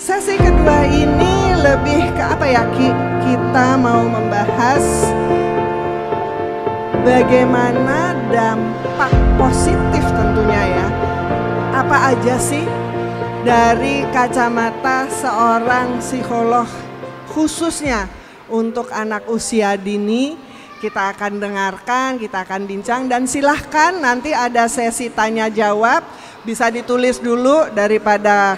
Sesi kedua ini lebih ke apa ya, kita mau membahas bagaimana dampak positif tentunya ya. Apa aja sih dari kacamata seorang psikolog khususnya untuk anak usia dini. Kita akan dengarkan, kita akan bincang, dan silahkan nanti ada sesi tanya jawab. Bisa ditulis dulu daripada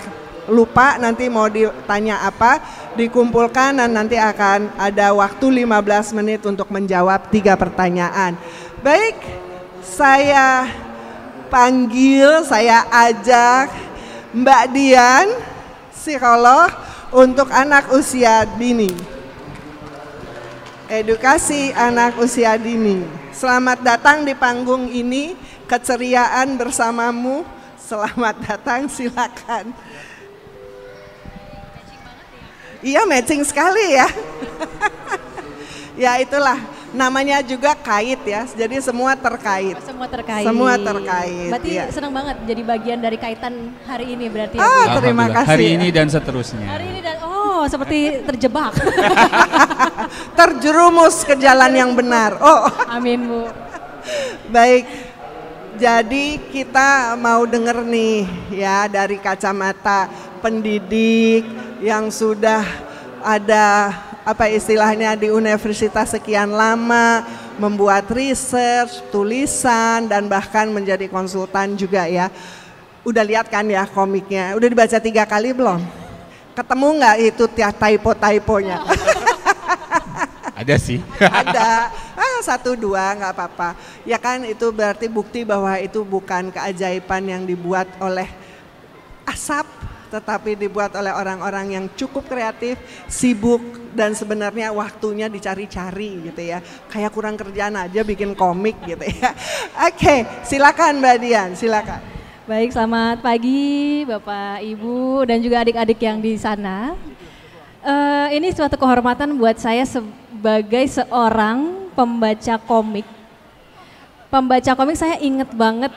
lupa nanti mau ditanya apa, dikumpulkan dan nanti akan ada waktu 15 menit untuk menjawab 3 pertanyaan. Baik, saya panggil, saya ajak Mbak Dian, psikolog untuk anak usia dini. Edukasi anak usia dini. Selamat datang di panggung ini, keceriaan bersamamu. Selamat datang, silakan. Iya, matching sekali ya. Ya itulah, namanya juga kait ya, jadi semua terkait. Semua terkait. Semua terkait. Berarti ya. senang banget jadi bagian dari kaitan hari ini berarti. Terima kasih. Hari ini dan seterusnya. Hari ini dan seperti terjebak. Terjerumus ke jalan yang benar. Amin, Bu. Baik. Jadi kita mau denger nih ya dari kacamata pendidik yang sudah ada apa istilahnya di universitas sekian lama, membuat research, tulisan, dan bahkan menjadi konsultan juga ya. Udah lihat kan ya komiknya, udah dibaca 3 kali belum? Ketemu nggak itu typo-typonya? Ada sih. Ada, 1, 2 nggak apa-apa. Ya kan itu berarti bukti bahwa itu bukan keajaiban yang dibuat oleh asap, tetapi dibuat oleh orang-orang yang cukup kreatif, sibuk, dan sebenarnya waktunya dicari-cari gitu ya. Kayak kurang kerjaan aja bikin komik gitu ya. Oke, silakan Mbak Dian, silakan. Baik, selamat pagi Bapak, Ibu, dan juga adik-adik yang di sana. Ini suatu kehormatan buat saya sebagai seorang pembaca komik. Pembaca komik saya inget banget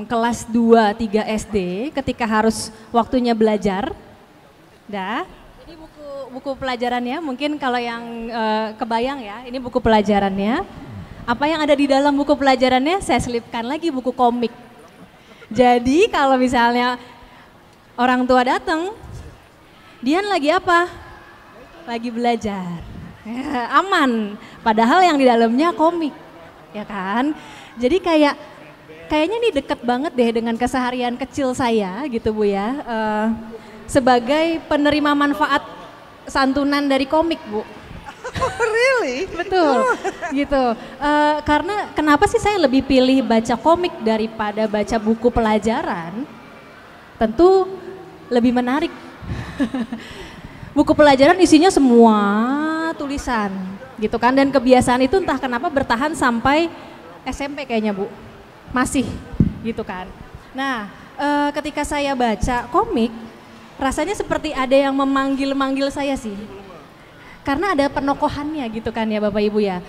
kelas 2-3 SD ketika harus waktunya belajar. Ini buku pelajarannya, mungkin kalau yang kebayang ya, ini buku pelajarannya. Apa yang ada di dalam buku pelajarannya saya selipkan lagi buku komik. Jadi kalau misalnya orang tua datang, Dian lagi apa? Lagi belajar. Ya, aman. Padahal yang di dalamnya komik. Ya kan? Jadi kayaknya ini deket banget deh dengan keseharian kecil saya gitu Bu ya. Sebagai penerima manfaat santunan dari komik Bu. Really? Betul, gitu. Karena kenapa sih saya lebih pilih baca komik daripada baca buku pelajaran? Tentu lebih menarik. Buku pelajaran isinya semua tulisan, gitu kan? Dan kebiasaan itu entah kenapa bertahan sampai SMP kayaknya Bu, masih, gitu kan? Nah, ketika saya baca komik, rasanya seperti ada yang memanggil-manggil saya sih. Karena ada penokohannya gitu kan ya Bapak Ibu ya.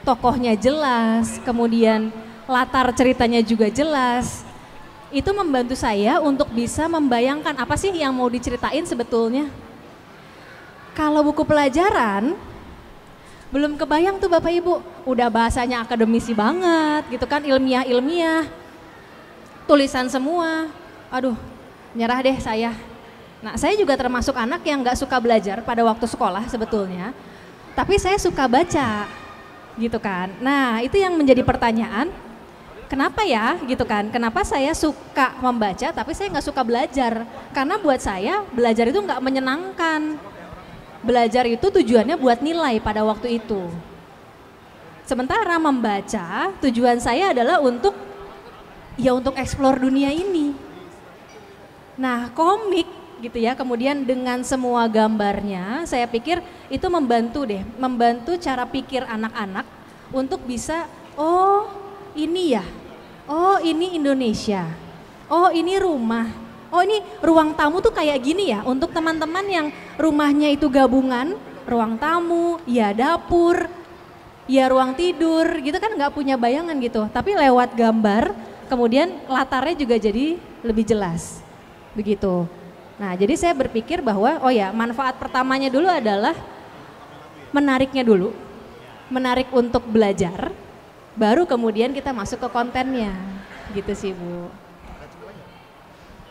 Tokohnya jelas, kemudian latar ceritanya juga jelas. Itu membantu saya untuk bisa membayangkan apa sih yang mau diceritain sebetulnya. Kalau buku pelajaran, belum kebayang tuh Bapak Ibu. Udah bahasanya akademisi banget gitu kan, ilmiah-ilmiah. Tulisan semua, aduh nyerah deh saya. Nah, saya juga termasuk anak yang gak suka belajar pada waktu sekolah sebetulnya, tapi saya suka baca, gitu kan. Nah, itu yang menjadi pertanyaan, kenapa ya, gitu kan? Kenapa saya suka membaca, tapi saya gak suka belajar? Karena buat saya, belajar itu gak menyenangkan. Belajar itu tujuannya buat nilai pada waktu itu. Sementara membaca, tujuan saya adalah untuk explore dunia ini. Nah, komik, gitu ya, kemudian dengan semua gambarnya saya pikir itu membantu cara pikir anak-anak untuk bisa, oh ini ya, oh ini Indonesia, oh ini rumah, oh ini ruang tamu tuh kayak gini ya, untuk teman-teman yang rumahnya itu gabungan, ruang tamu, ya dapur, ya ruang tidur gitu kan, nggak punya bayangan gitu, tapi lewat gambar kemudian latarnya juga jadi lebih jelas, begitu. Nah, jadi saya berpikir bahwa oh ya, manfaat pertamanya dulu adalah menariknya dulu. Menarik untuk belajar, baru kemudian kita masuk ke kontennya. Gitu sih, Bu.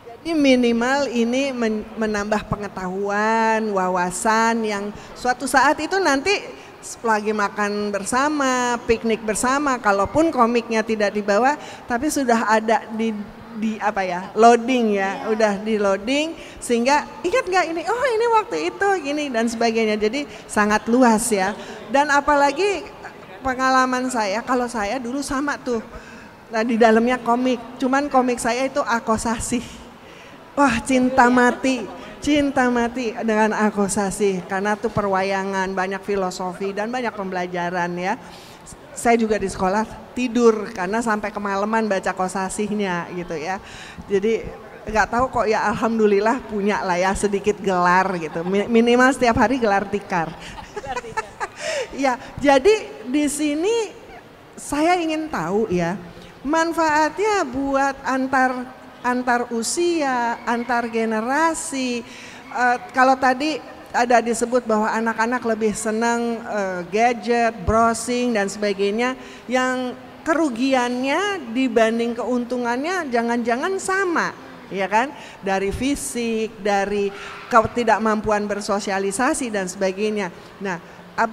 Jadi minimal ini menambah pengetahuan, wawasan yang suatu saat itu nanti lagi makan bersama, piknik bersama, kalaupun komiknya tidak dibawa, tapi sudah ada di loading ya, udah di loading sehingga ingat nggak ini, oh ini waktu itu gini dan sebagainya. Jadi sangat luas ya. Dan apalagi pengalaman saya, kalau saya dulu sama tuh, nah di dalamnya komik, cuman komik saya itu Akosasi. Wah cinta mati dengan Akosasi karena tuh perwayangan, banyak filosofi dan banyak pembelajaran ya. Saya juga di sekolah tidur karena sampai kemalaman baca Kosasinya gitu ya. Jadi nggak tahu kok ya, alhamdulillah punya lah ya sedikit gelar gitu. Minimal setiap hari gelar tikar. Ya, jadi di sini saya ingin tahu ya manfaatnya buat antar usia, antar generasi. Kalau tadi ada disebut bahwa anak-anak lebih senang gadget, browsing dan sebagainya, yang kerugiannya dibanding keuntungannya jangan-jangan sama, ya kan? Dari fisik, dari ketidakmampuan bersosialisasi dan sebagainya. Nah,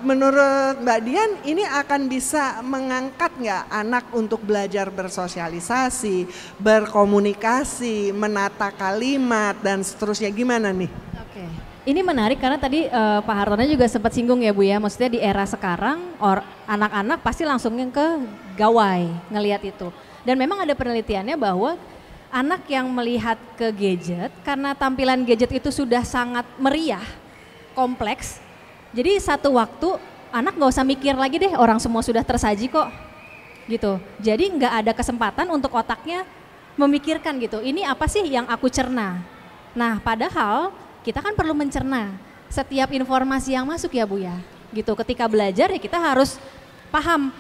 menurut Mbak Dian ini akan bisa mengangkat nggak anak untuk belajar bersosialisasi, berkomunikasi, menata kalimat dan seterusnya, gimana nih? Oke. Ini menarik karena tadi Pak Hartono juga sempat singgung ya Bu ya, maksudnya di era sekarang anak-anak pasti langsung ke gawai ngelihat itu. Dan memang ada penelitiannya bahwa anak yang melihat ke gadget karena tampilan gadget itu sudah sangat meriah, kompleks. Jadi satu waktu anak nggak usah mikir lagi deh, orang semua sudah tersaji kok gitu. Jadi nggak ada kesempatan untuk otaknya memikirkan gitu, ini apa sih yang aku cerna. Nah padahal kita kan perlu mencerna setiap informasi yang masuk ya Bu ya, gitu. Ketika belajar ya kita harus paham,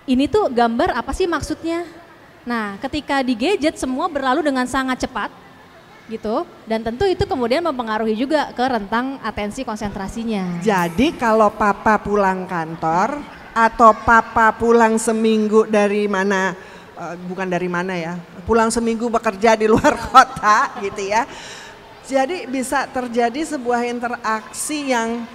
ini tuh gambar apa sih maksudnya. Nah ketika di gadget semua berlalu dengan sangat cepat gitu, dan tentu itu kemudian mempengaruhi juga ke rentang atensi konsentrasinya. Jadi kalau papa pulang kantor atau papa pulang seminggu dari mana, bukan dari mana ya, pulang seminggu bekerja di luar kota gitu ya. Jadi bisa terjadi sebuah interaksi yang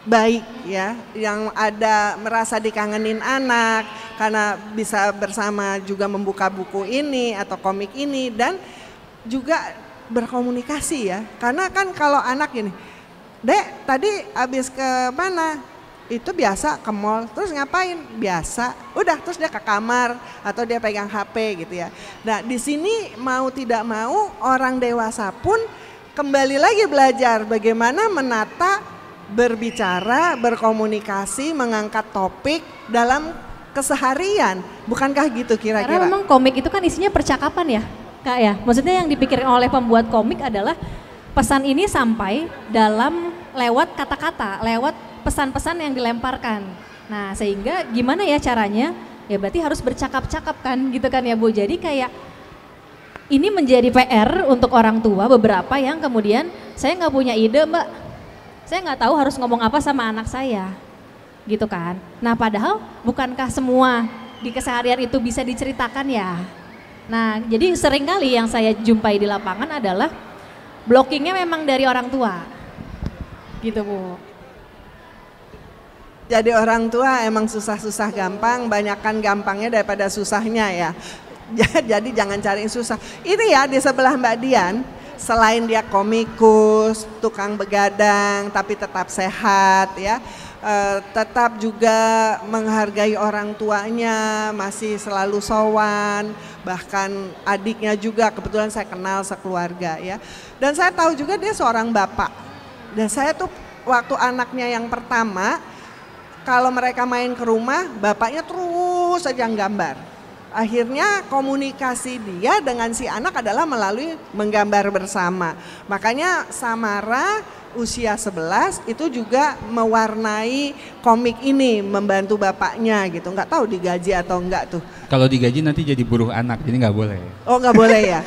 baik ya, yang ada merasa dikangenin anak karena bisa bersama juga membuka buku ini atau komik ini dan juga berkomunikasi ya. Karena kan kalau anak ini, Dek tadi habis ke mana? Itu biasa ke mall, terus ngapain? Biasa, udah terus dia ke kamar atau dia pegang HP gitu ya. Nah di sini mau tidak mau orang dewasa pun kembali lagi belajar bagaimana menata, berbicara, berkomunikasi, mengangkat topik dalam keseharian. Bukankah gitu kira-kira? Karena memang komik itu kan isinya percakapan ya Kak ya. Maksudnya yang dipikirkan oleh pembuat komik adalah pesan ini sampai dalam lewat kata-kata, lewat pesan-pesan yang dilemparkan. Nah sehingga gimana ya caranya? Ya berarti harus bercakap-cakap kan gitu kan ya Bu. Jadi kayak ini menjadi PR untuk orang tua beberapa yang kemudian saya nggak punya ide Mbak, saya nggak tahu harus ngomong apa sama anak saya, gitu kan. Nah padahal bukankah semua di keseharian itu bisa diceritakan ya. Nah jadi seringkali yang saya jumpai di lapangan adalah blockingnya memang dari orang tua, gitu Bu. Jadi orang tua emang susah-susah gampang, banyakkan gampangnya daripada susahnya ya. Jadi jangan cari yang susah. Ini ya di sebelah Mbak Dian, selain dia komikus, tukang begadang, tapi tetap sehat ya, tetap juga menghargai orang tuanya, masih selalu sowan, bahkan adiknya juga kebetulan saya kenal sekeluarga ya. Dan saya tahu juga dia seorang bapak. Dan saya tuh waktu anaknya yang pertama, kalau mereka main ke rumah, bapaknya terus saja gambar. Akhirnya komunikasi dia dengan si anak adalah melalui menggambar bersama. Makanya Samara usia 11 itu juga mewarnai komik ini, membantu bapaknya gitu. Nggak tahu digaji atau enggak tuh. Kalau digaji nanti jadi buruh anak, jadi nggak boleh. Oh nggak boleh ya.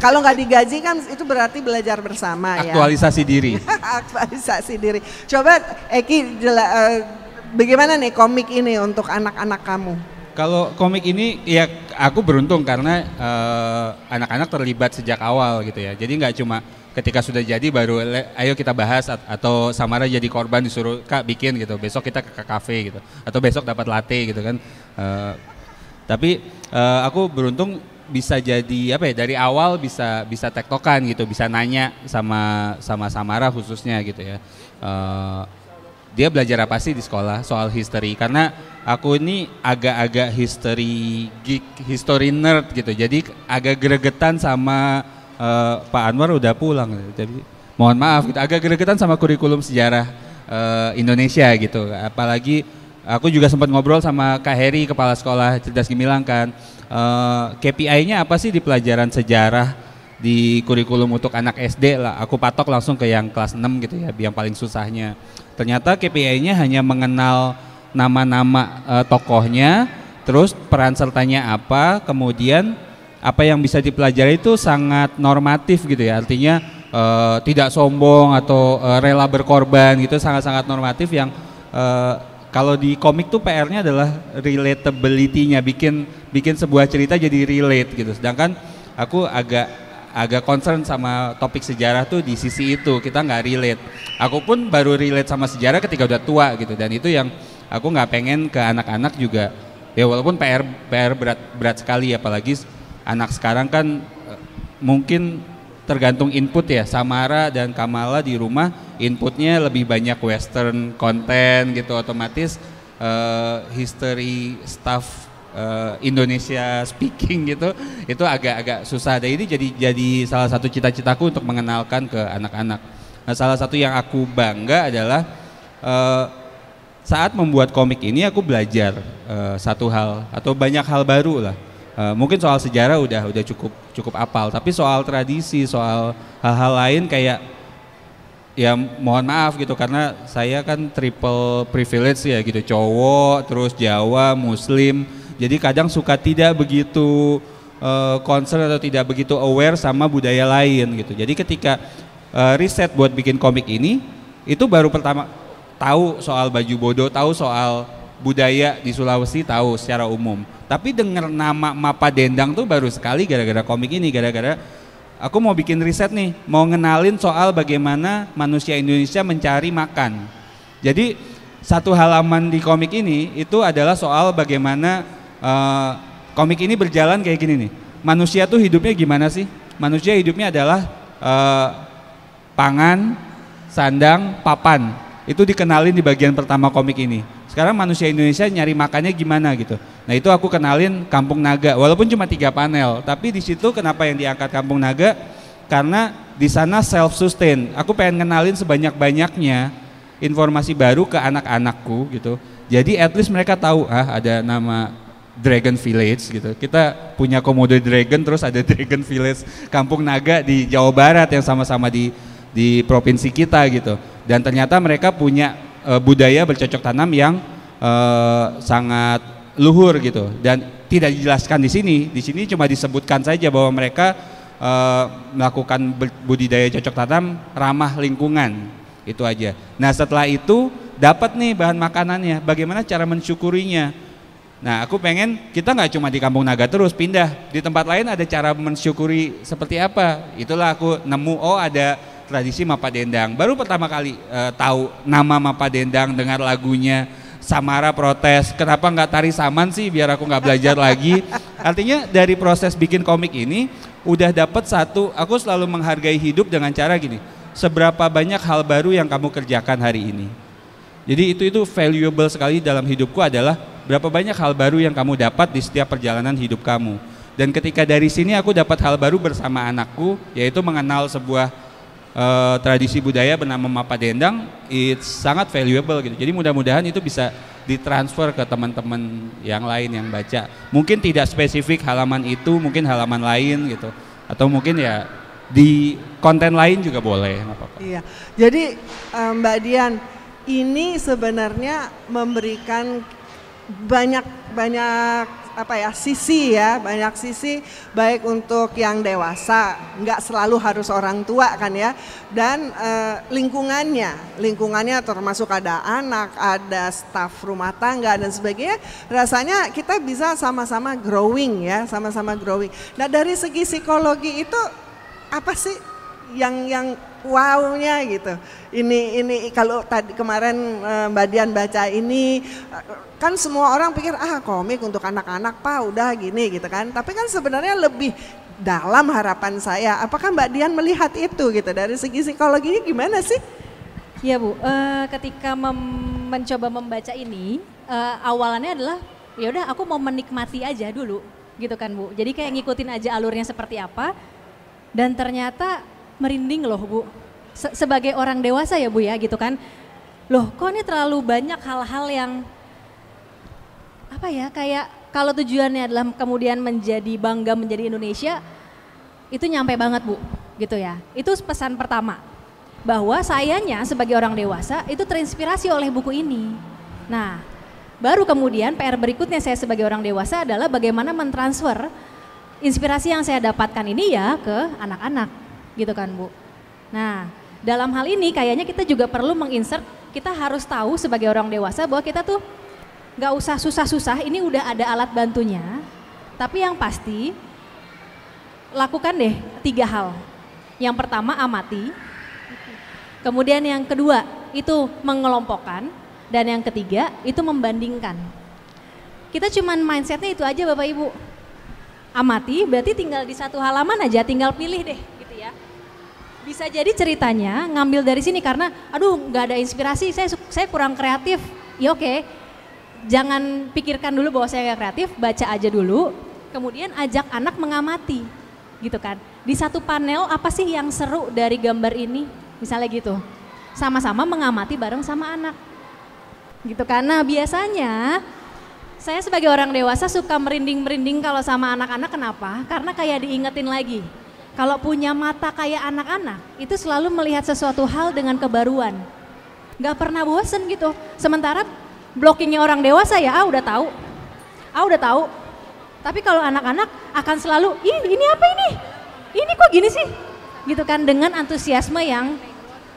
Kalau nggak digaji kan itu berarti belajar bersama ya. Aktualisasi diri. Aktualisasi diri. Coba Eki bagaimana nih komik ini untuk anak-anak kamu? Kalau komik ini ya aku beruntung karena anak-anak terlibat sejak awal gitu ya. Jadi nggak cuma ketika sudah jadi baru ayo kita bahas atau Samara jadi korban disuruh Kak bikin gitu. Besok kita ke kafe gitu. Atau besok dapat latte gitu kan. Tapi aku beruntung bisa jadi apa ya, dari awal bisa tektokan gitu, bisa nanya sama Samara khususnya gitu ya. Dia belajar apa sih di sekolah soal history, karena aku ini agak-agak history geek, history nerd gitu, jadi agak gregetan sama Pak Anwar udah pulang, jadi mohon maaf gitu, agak gregetan sama kurikulum sejarah Indonesia gitu, apalagi aku juga sempat ngobrol sama Kak Heri, kepala sekolah Cerdas Gemilang kan, KPI-nya apa sih di pelajaran sejarah di kurikulum untuk anak SD lah, aku patok langsung ke yang kelas 6 gitu ya, yang paling susahnya. Ternyata KPI-nya hanya mengenal nama-nama tokohnya, terus peran sertanya apa, kemudian apa yang bisa dipelajari itu sangat normatif gitu ya, artinya tidak sombong atau rela berkorban gitu, sangat-sangat normatif yang kalau di komik tuh PR-nya adalah relatability-nya, bikin sebuah cerita jadi relate gitu, sedangkan aku agak concern sama topik sejarah tuh di sisi itu, kita nggak relate. Aku pun baru relate sama sejarah ketika udah tua gitu, dan itu yang aku nggak pengen ke anak-anak juga. Ya walaupun PR berat sekali, apalagi anak sekarang kan mungkin tergantung input ya. Samara dan Kamala di rumah inputnya lebih banyak western content gitu, otomatis history stuff Indonesia speaking gitu, itu agak susah. Dan ini jadi salah satu cita-citaku untuk mengenalkan ke anak-anak. Nah, salah satu yang aku bangga adalah saat membuat komik ini aku belajar satu hal atau banyak hal baru lah. Mungkin soal sejarah udah cukup apal, tapi soal tradisi, soal hal-hal lain kayak ya mohon maaf gitu, karena saya kan triple privilege ya gitu, cowok, terus Jawa, Muslim. Jadi kadang suka tidak begitu concern atau tidak begitu aware sama budaya lain gitu. Jadi ketika riset buat bikin komik ini, itu baru pertama tahu soal baju bodo, tahu soal budaya di Sulawesi, tahu secara umum. Tapi dengar nama Mapa Dendang tuh baru sekali gara-gara komik ini, gara-gara aku mau bikin riset nih, mau ngenalin soal bagaimana manusia Indonesia mencari makan. Jadi satu halaman di komik ini itu adalah soal bagaimana komik ini berjalan kayak gini nih. Manusia tuh hidupnya gimana sih? Manusia hidupnya adalah pangan, sandang, papan. Itu dikenalin di bagian pertama komik ini. Sekarang manusia Indonesia nyari makannya gimana gitu. Nah itu aku kenalin Kampung Naga, walaupun cuma 3 panel. Tapi di situ kenapa yang diangkat Kampung Naga? Karena di sana self sustain. Aku pengen kenalin sebanyak-banyaknya informasi baru ke anak-anakku gitu. Jadi at least mereka tahu ada nama Dragon Village gitu. Kita punya Komodo Dragon, terus ada Dragon Village Kampung Naga di Jawa Barat yang sama-sama di provinsi kita gitu. Dan ternyata mereka punya budaya bercocok tanam yang sangat luhur gitu. Dan tidak dijelaskan di sini. Di sini cuma disebutkan saja bahwa mereka melakukan budidaya cocok tanam ramah lingkungan. Itu aja. Nah, setelah itu dapat nih bahan makanannya. Bagaimana cara mensyukurinya? Nah, aku pengen kita nggak cuma di Kampung Naga terus, pindah di tempat lain ada cara mensyukuri seperti apa. Itulah aku nemu, oh ada tradisi Mapa Dendang. Baru pertama kali tahu nama Mapa Dendang, dengar lagunya. Samara protes, kenapa nggak tari saman sih biar aku nggak belajar lagi. Artinya dari proses bikin komik ini udah dapat satu, aku selalu menghargai hidup dengan cara gini. Seberapa banyak hal baru yang kamu kerjakan hari ini. Jadi itu valuable sekali dalam hidupku adalah berapa banyak hal baru yang kamu dapat di setiap perjalanan hidup kamu. Dan ketika dari sini aku dapat hal baru bersama anakku, yaitu mengenal sebuah tradisi budaya bernama Mapa Dendang, it's sangat valuable gitu. Jadi mudah-mudahan itu bisa ditransfer ke teman-teman yang lain yang baca. Mungkin tidak spesifik halaman itu, mungkin halaman lain gitu. Atau mungkin ya di konten lain juga boleh, nggak apa-apa. Iya, jadi Mbak Dian, ini sebenarnya memberikan banyak sisi ya, banyak sisi baik untuk yang dewasa, nggak selalu harus orang tua kan ya, dan lingkungannya termasuk ada anak, ada staf rumah tangga dan sebagainya, rasanya kita bisa sama-sama growing ya, sama-sama growing. Nah dari segi psikologi itu apa sih yang wow-nya gitu. Ini kalau tadi kemarin Mbak Dian baca ini kan semua orang pikir komik untuk anak-anak Pak udah gini gitu kan. Tapi kan sebenarnya lebih dalam harapan saya. Apakah Mbak Dian melihat itu gitu dari segi psikologinya gimana sih? Ya Bu, ketika mencoba membaca ini awalannya adalah ya udah aku mau menikmati aja dulu gitu kan Bu. Jadi kayak ngikutin aja alurnya seperti apa dan ternyata merinding loh Bu, sebagai orang dewasa ya Bu ya gitu kan, loh kok ini terlalu banyak hal-hal yang apa ya, kayak kalau tujuannya adalah kemudian menjadi bangga menjadi Indonesia, itu nyampe banget Bu gitu ya. Itu pesan pertama, bahwa sayanya sebagai orang dewasa itu terinspirasi oleh buku ini. Nah baru kemudian PR berikutnya saya sebagai orang dewasa adalah bagaimana mentransfer inspirasi yang saya dapatkan ini ya ke anak-anak gitu kan Bu. Nah dalam hal ini kayaknya kita juga perlu menginsert, kita harus tahu sebagai orang dewasa bahwa kita tuh gak usah susah-susah, ini udah ada alat bantunya. Tapi yang pasti lakukan deh 3 hal. Yang pertama amati, kemudian yang kedua itu mengelompokkan, dan yang ketiga itu membandingkan. Kita cuman mindsetnya itu aja Bapak Ibu. Amati berarti tinggal di satu halaman aja, tinggal pilih deh gitu ya. Bisa jadi ceritanya ngambil dari sini karena aduh nggak ada inspirasi, saya kurang kreatif. Ya oke, jangan pikirkan dulu bahwa saya nggak kreatif, baca aja dulu, kemudian ajak anak mengamati gitu kan. Di satu panel apa sih yang seru dari gambar ini, misalnya gitu. Sama-sama mengamati bareng sama anak gitu. Karena biasanya saya sebagai orang dewasa suka merinding-merinding kalau sama anak-anak. Kenapa? Karena kayak diingetin lagi. Kalau punya mata kayak anak-anak, itu selalu melihat sesuatu hal dengan kebaruan. Gak pernah bosen gitu. Sementara blockingnya orang dewasa ya, udah tahu. Udah tahu. Tapi kalau anak-anak akan selalu, ini apa ini? Ini kok gini sih? Gitu kan, dengan antusiasme yang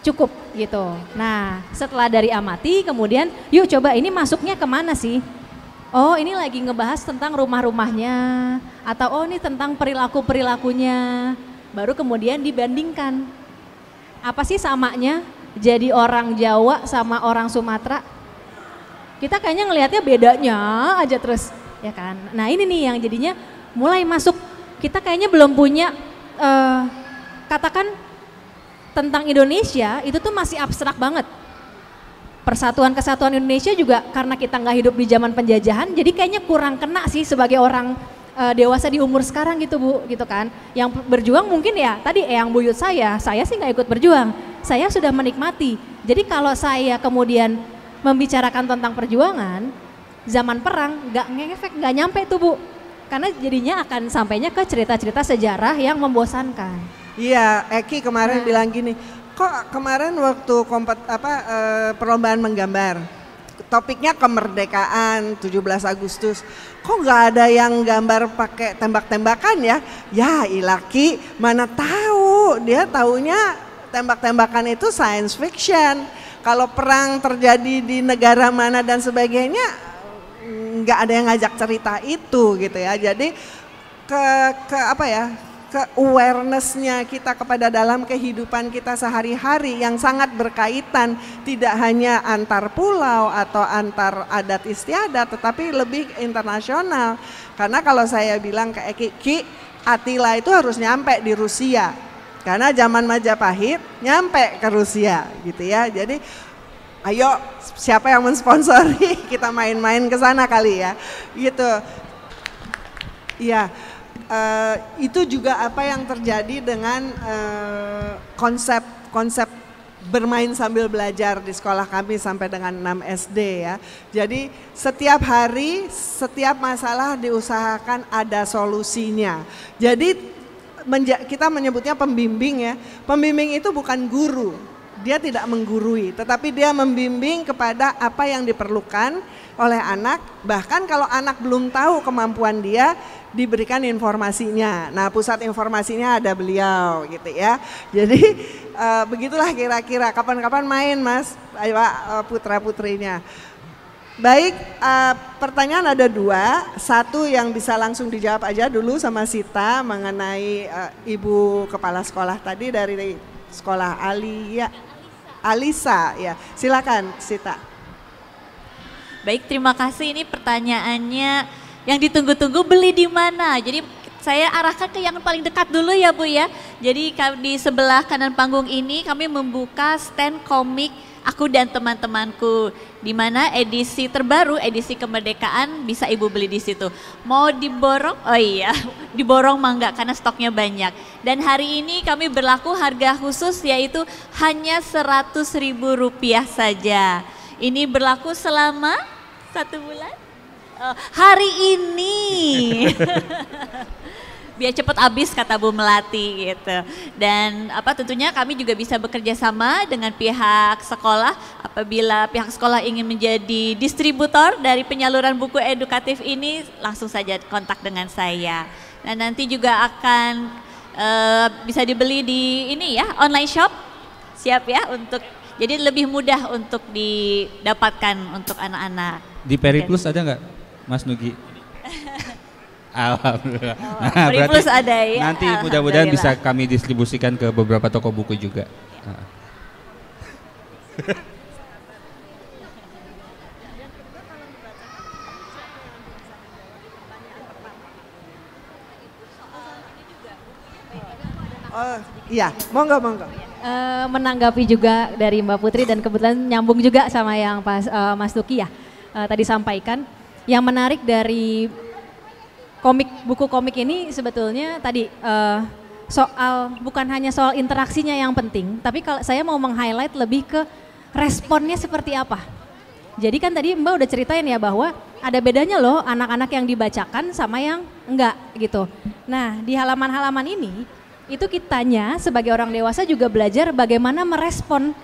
cukup gitu. Nah setelah dari amati, kemudian yuk coba ini masuknya kemana sih? Oh ini lagi ngebahas tentang rumah-rumahnya, atau oh ini tentang perilaku-perilakunya. Baru kemudian dibandingkan. Apa sih samanya jadi orang Jawa sama orang Sumatera? Kita kayaknya ngelihatnya bedanya aja terus, ya kan? Nah ini nih yang jadinya mulai masuk, kita kayaknya belum punya, katakan tentang Indonesia itu tuh masih abstrak banget. Persatuan Kesatuan Indonesia juga karena kita nggak hidup di zaman penjajahan, jadi kayaknya kurang kena sih sebagai orang dewasa di umur sekarang gitu Bu, gitu kan. Yang berjuang mungkin ya tadi yang buyut saya sih nggak ikut berjuang, saya sudah menikmati. Jadi kalau saya kemudian membicarakan tentang perjuangan, zaman perang nggak ngefek, nggak nyampe tuh Bu, karena jadinya akan sampainya ke cerita-cerita sejarah yang membosankan. Iya, Eki kemarin bilang gini, kok kemarin waktu perlombaan menggambar, topiknya kemerdekaan 17 Agustus, kok nggak ada yang gambar pakai tembak-tembakan ya? Ya Ilaki, mana tahu, dia taunya tembak-tembakan itu science fiction. Kalau perang terjadi di negara mana dan sebagainya, nggak ada yang ngajak cerita itu gitu ya. Jadi ke awareness-nya kita kepada dalam kehidupan kita sehari-hari yang sangat berkaitan, tidak hanya antar pulau atau antar adat istiadat, tetapi lebih internasional. Karena kalau saya bilang ke Eki, Attila itu harus nyampe di Rusia, karena zaman Majapahit nyampe ke Rusia gitu ya. Jadi ayo siapa yang mensponsori, kita main-main ke sana kali ya gitu. Iya. Itu juga apa yang terjadi dengan konsep bermain sambil belajar di sekolah kami sampai dengan 6 SD ya. Jadi setiap hari, setiap masalah diusahakan ada solusinya. Jadi kita menyebutnya pembimbing ya. Pembimbing itu bukan guru, dia tidak menggurui, tetapi dia membimbing kepada apa yang diperlukan oleh anak. Bahkan kalau anak belum tahu kemampuan dia, diberikan informasinya. Nah, pusat informasinya ada beliau gitu ya. Jadi begitulah kira-kira. Kapan-kapan main Mas, ayo putra-putrinya. Baik, pertanyaan ada 2. Satu yang bisa langsung dijawab aja dulu sama Sita mengenai Ibu Kepala Sekolah tadi dari Sekolah Alisa ya. Silakan Sita. Baik, terima kasih. Ini pertanyaannya yang ditunggu-tunggu, beli di mana? Jadi saya arahkan ke yang paling dekat dulu ya Bu ya. Jadi di sebelah kanan panggung ini kami membuka stand komik Aku dan Teman-temanku, di mana edisi terbaru, edisi kemerdekaan bisa Ibu beli di situ. Mau diborong? Oh iya, diborong mah enggak karena stoknya banyak. Dan hari ini kami berlaku harga khusus yaitu hanya Rp100.000 saja. Ini berlaku selama 1 bulan? Oh, hari ini. Biar cepat habis kata Bu Melati gitu. Dan tentunya kami juga bisa bekerja sama dengan pihak sekolah apabila pihak sekolah ingin menjadi distributor dari penyaluran buku edukatif ini, langsung saja kontak dengan saya. Dan nanti juga akan bisa dibeli di ini ya, online shop. Siap ya untuk jadi lebih mudah untuk didapatkan untuk anak-anak. Di Periplus ada nggak Mas Nugi? Alhamdulillah. Nah, berarti ada ya. Nanti mudah-mudahan bisa kami distribusikan ke beberapa toko buku juga. Oh iya, monggo. Menanggapi juga dari Mbak Putri dan kebetulan nyambung juga sama yang Mas Tuki ya tadi sampaikan. Yang menarik dari buku komik ini sebetulnya tadi bukan hanya soal interaksinya yang penting, tapi kalau saya mau meng-highlight lebih ke responnya seperti apa. Jadi kan tadi Mbak udah ceritain ya bahwa ada bedanya loh anak-anak yang dibacakan sama yang enggak gitu. Nah di halaman-halaman ini itu kitanya sebagai orang dewasa juga belajar bagaimana merespon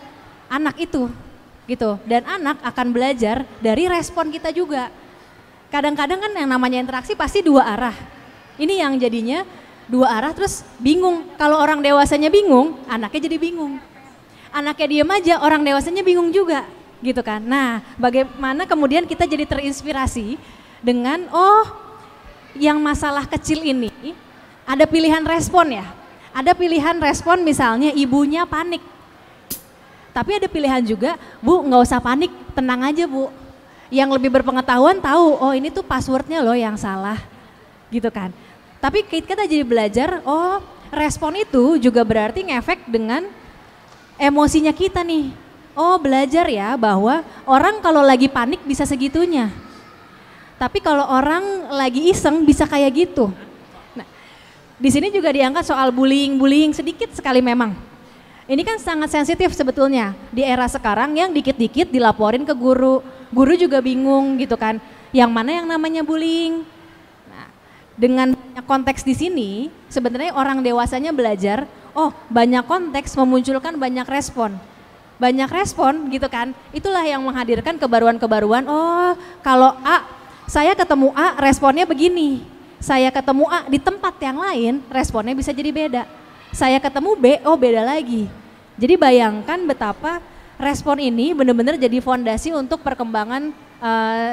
anak itu gitu. Dan anak akan belajar dari respon kita juga. Kadang-kadang kan yang namanya interaksi pasti 2 arah. Ini yang jadinya 2 arah terus bingung. Kalau orang dewasanya bingung, anaknya jadi bingung. Anaknya diem aja, orang dewasanya bingung juga gitu kan. Nah bagaimana kemudian kita jadi terinspirasi dengan yang masalah kecil ini ada pilihan respon ya. Ada pilihan respon misalnya ibunya panik. Tapi ada pilihan juga, Bu nggak usah panik, tenang aja Bu. Yang lebih berpengetahuan tahu, ini tuh passwordnya loh yang salah gitu kan. Tapi kita jadi belajar, respon itu juga berarti ngefek dengan emosinya kita nih. Belajar ya bahwa orang kalau lagi panik bisa segitunya. Tapi kalau orang lagi iseng bisa kayak gitu. Nah, di sini juga diangkat soal bullying sedikit sekali memang. Ini kan sangat sensitif sebetulnya di era sekarang yang dikit-dikit dilaporin ke guru. Guru juga bingung gitu kan, yang mana yang namanya bullying. Nah, dengan banyak konteks di sini, sebenarnya orang dewasanya belajar, banyak konteks memunculkan banyak respon. Banyak respon gitu kan, itulah yang menghadirkan kebaruan-kebaruan, kalau A, saya ketemu A responnya begini. Saya ketemu A di tempat yang lain, responnya bisa jadi beda. Saya ketemu B, beda lagi. Jadi bayangkan betapa respon ini benar-benar jadi fondasi untuk perkembangan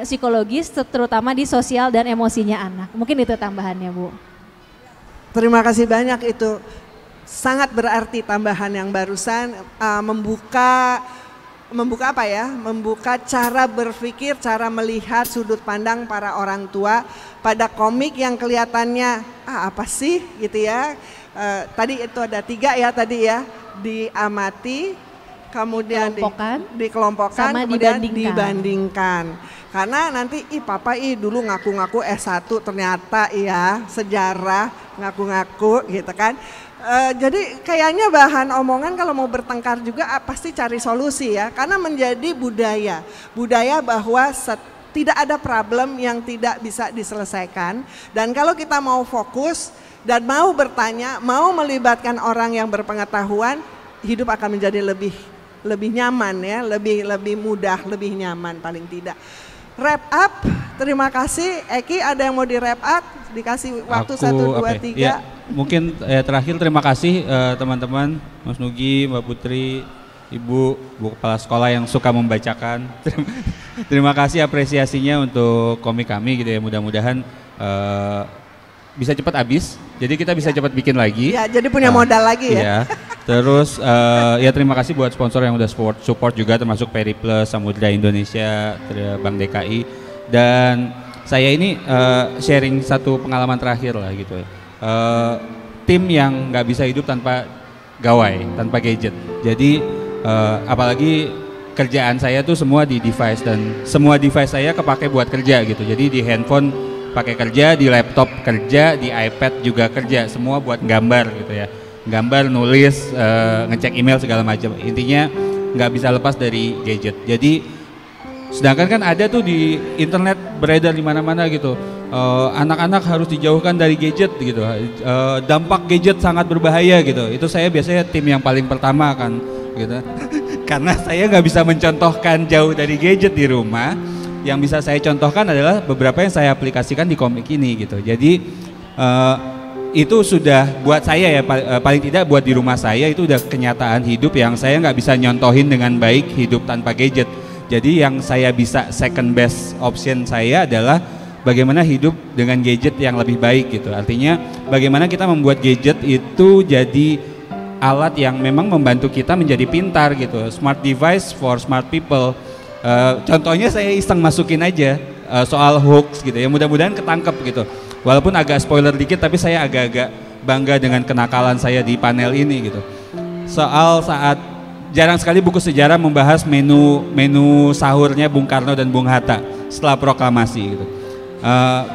psikologis terutama di sosial dan emosinya anak. Mungkin itu tambahannya Bu. Terima kasih banyak, itu sangat berarti tambahan yang barusan membuka apa ya? Membuka cara berpikir, cara melihat sudut pandang para orang tua pada komik yang kelihatannya apa sih gitu ya. Tadi itu ada 3 ya tadi ya, diamati, kemudian dikelompokkan, kemudian dibandingkan. Karena nanti papa dulu ngaku-ngaku S1 ternyata sejarah ngaku-ngaku gitu kan. Jadi kayaknya bahan omongan kalau mau bertengkar juga pasti cari solusi ya. Karena menjadi budaya bahwa Tidak ada problem yang tidak bisa diselesaikan. Dan kalau kita mau fokus dan mau bertanya, mau melibatkan orang yang berpengetahuan, hidup akan menjadi lebih nyaman ya, lebih mudah, lebih nyaman paling tidak. Wrap up, terima kasih. Eki, ada yang mau di wrap up? Dikasih waktu 1, 2, 3. Ya, mungkin terakhir terima kasih teman-teman, Mas Nugi, Mbak Putri, Ibu Kepala Sekolah yang suka membacakan. Terima kasih apresiasinya untuk komik kami gitu ya, mudah-mudahan bisa cepat habis, jadi kita bisa cepat bikin lagi. Ya, jadi punya modal lagi ya. Ya. Terus ya terima kasih buat sponsor yang udah support juga, termasuk Periplus, Samudra Indonesia, Bank DKI. Dan saya ini sharing satu pengalaman terakhir lah gitu. Tim yang nggak bisa hidup tanpa gawai, tanpa gadget. Jadi apalagi kerjaan saya tuh semua di device, dan semua device saya kepake buat kerja gitu. Jadi di handphone pakai kerja, di laptop kerja, di iPad juga kerja, semua buat gambar gitu ya. Gambar, nulis, ngecek email segala macam. Intinya nggak bisa lepas dari gadget. Jadi sedangkan kan ada tuh di internet beredar di mana-mana gitu. Anak-anak harus dijauhkan dari gadget gitu. Dampak gadget sangat berbahaya gitu. Itu saya biasanya tim yang paling pertama kan gitu. Karena saya nggak bisa mencontohkan jauh dari gadget di rumah. Yang bisa saya contohkan adalah beberapa yang saya aplikasikan di komik ini gitu. Jadi itu sudah buat saya ya, paling tidak buat di rumah saya itu udah kenyataan hidup yang saya nggak bisa nyontohin dengan baik hidup tanpa gadget. Jadi yang saya bisa second best option saya adalah bagaimana hidup dengan gadget yang lebih baik gitu. Artinya bagaimana kita membuat gadget itu jadi alat yang memang membantu kita menjadi pintar gitu. Smart device for smart people. Contohnya saya iseng masukin aja soal hoax gitu ya. Mudah-mudahan ketangkep gitu. Walaupun agak spoiler dikit, tapi saya agak-agak bangga dengan kenakalan saya di panel ini gitu. Soal saat jarang sekali buku sejarah membahas menu sahurnya Bung Karno dan Bung Hatta setelah proklamasi gitu.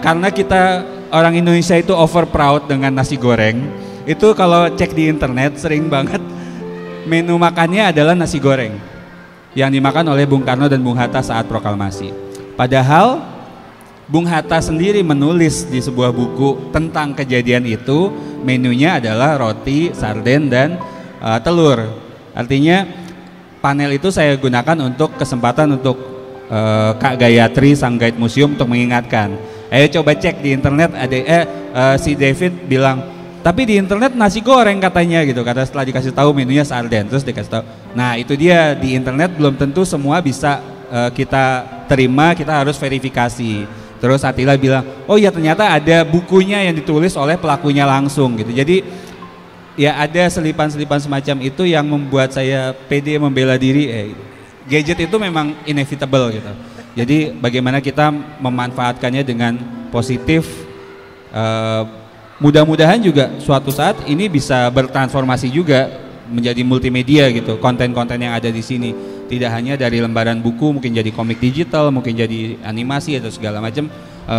Karena kita orang Indonesia itu over proud dengan nasi goreng. Itu kalau cek di internet sering banget menu makannya adalah nasi goreng yang dimakan oleh Bung Karno dan Bung Hatta saat proklamasi. Padahal Bung Hatta sendiri menulis di sebuah buku tentang kejadian itu, menunya adalah roti, sarden, dan telur. Artinya panel itu saya gunakan untuk kesempatan untuk Kak Gayatri, sang guide museum, untuk mengingatkan. Ayo coba cek di internet, si David bilang, tapi di internet nasi goreng katanya gitu, kata setelah dikasih tahu menunya sarden, terus dikasih tahu. Nah itu dia, di internet belum tentu semua bisa kita terima, kita harus verifikasi. Terus Atila bilang, oh ya ternyata ada bukunya yang ditulis oleh pelakunya langsung gitu. Jadi ya ada selipan-selipan semacam itu yang membuat saya pede membela diri. Gadget itu memang inevitable gitu. Jadi bagaimana kita memanfaatkannya dengan positif. Mudah-mudahan juga suatu saat ini bisa bertransformasi juga menjadi multimedia gitu, konten-konten yang ada di sini. Tidak hanya dari lembaran buku, mungkin jadi komik digital, mungkin jadi animasi atau segala macam,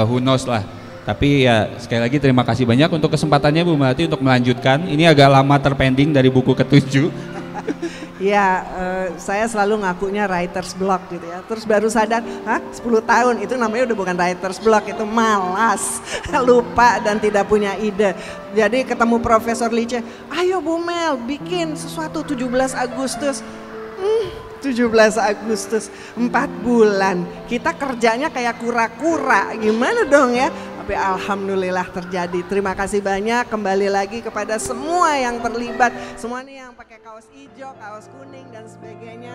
who knows lah. Tapi ya sekali lagi terima kasih banyak untuk kesempatannya Bu Melati untuk melanjutkan. Ini agak lama terpending dari buku ke-7. Ya, saya selalu ngakunya writer's block gitu ya. Terus baru sadar, 10 tahun itu namanya udah bukan writer's block, itu malas, lupa dan tidak punya ide. Jadi ketemu Profesor Lice, ayo Bu Mel bikin sesuatu 17 Agustus. 17 Agustus, 4 bulan. Kita kerjanya kayak kura-kura, gimana dong ya? Tapi alhamdulillah terjadi. Terima kasih banyak, kembali lagi kepada semua yang terlibat. Semua nih yang pakai kaos hijau, kaos kuning dan sebagainya.